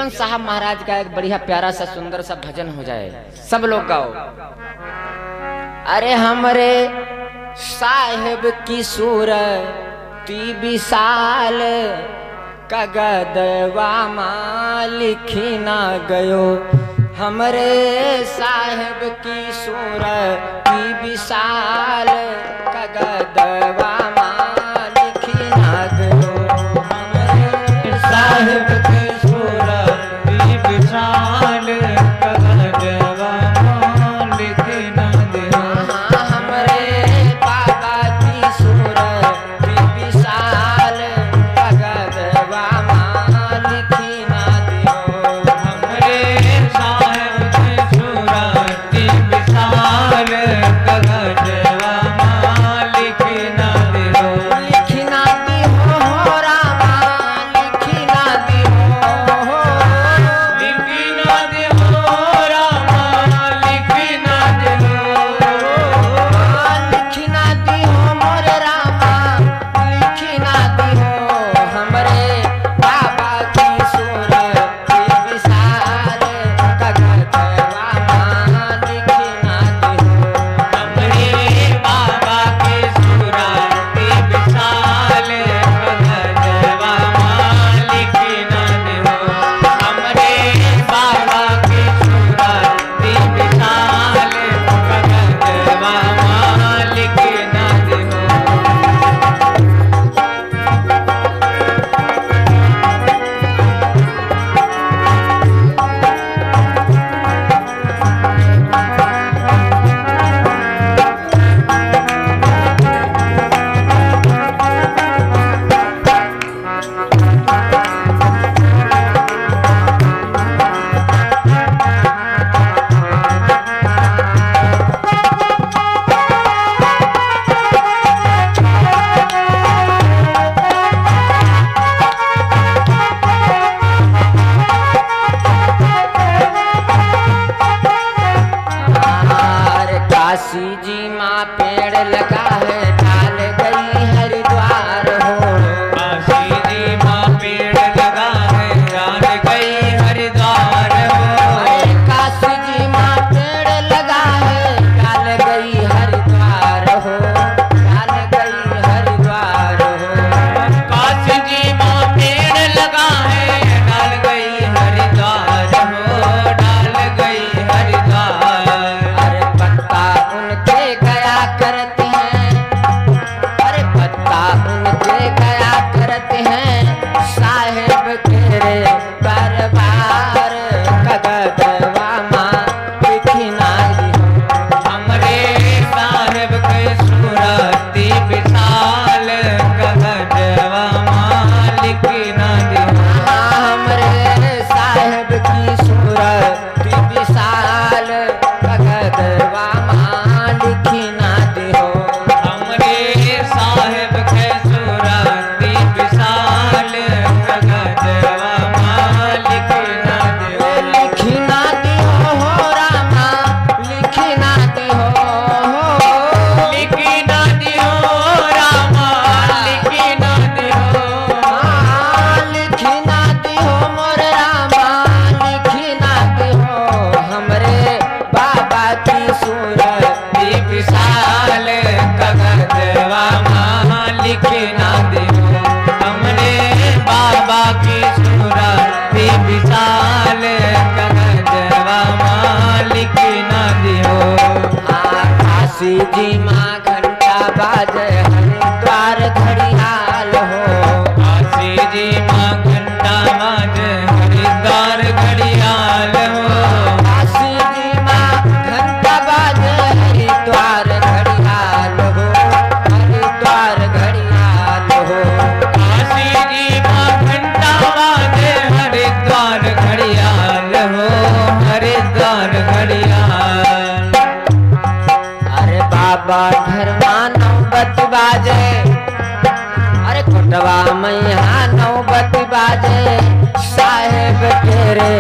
वीरपन साहब महाराज का एक बढ़िया प्यारा सा सुंदर सा भजन हो जाए, सब लोग गाओ। अरे हमरे साहेब की सूरती विशाल कगदवा माँ लिखी ना गयो, हमरे साहेब की सूरती विशाल कगदवा माँ लिखी ना गयो, हमरे साहेब की सूरती विशाल कगदवा माँ लिखी ना गयो, हमरे बाबा की सूरती विशाल कगदवा माँ लिखी ना दियो, हमरे साहेब की सूरती विशाल कगदवा माँ लिखी ना दियो, लिखी ना दियो रामा लिखी ना दियो, लिखी ना दियो रामा लिखी ना दियो, लिखी ना दियो मोर रामा लिखी ना दियो, हमरे बाबा की सूरती विशाल कगदवा माँ लिखी ना दियो, हमरे बाबा की सूरती विशाल कगदवा माँ लिखी ना दियो, हमरे बाबा की सूरती विशाल कगदवा माँ लिखी ना दियो। अरे काशी जी माँ पेड़ लगा है डाल गई हरिद्वार हो, काशी जी माँ पेड़ लगा है डाल गई हरिद्वार हो, अरे काशी जी माँ पेड़ लगा है डाल गई हरिद्वार हो, डाल गई हरिद्वार हो, काशी जी माँ पेड़ लगा है डाल गई हरिद्वार हो, डाल गई हरिद्वार, अरे पत्ता उनके गया करते हैं, अरे पत्ता उनके गया करते हैं, साहेब के रे दरबार कगदवा माँ लिखी ना दियो, हमरे साहेब के सूरती विशाल कगदवा माँ लिखी ना दियो, हमरे साहेब की सूरती विशाल कगदवा माँ लिखी ना दियो, हमरे साहेब के सूरती विशाल कगदवा माँ लिखी ना दियो, लिखी ना दियो हो रामा लिखी ना दियो, लिखी ना दियो रामा लिखी ना दियो, लिखी ना दियो मोर रामा लिखी ना दियो, हमरे बाबा की सूरती विशाल कगदवा माँ लिखी ना दियो, हमरे बाबा की सूरती विशाल कगदवा माँ लिखी ना दियो, काशी जी माँ घंटा बाजे हरिद्वार घड़ियाल हो, काशी जी माँ घंटा बाजे हरिद्वार घड़ियाल हो, काशी जी माँ घंटा बाजे हरिद्वार घड़ियाल हो, हरिद्वार घड़ियाल हो, काशी जी माँ घंटा बाजे हरिद्वार घड़ियाल हो, हरिद्वार घड़ियाल, अरे बाबा धर्मा नौबत बाजे, अरे कोटवा मैया नौबत बाजे, साहेब तेरे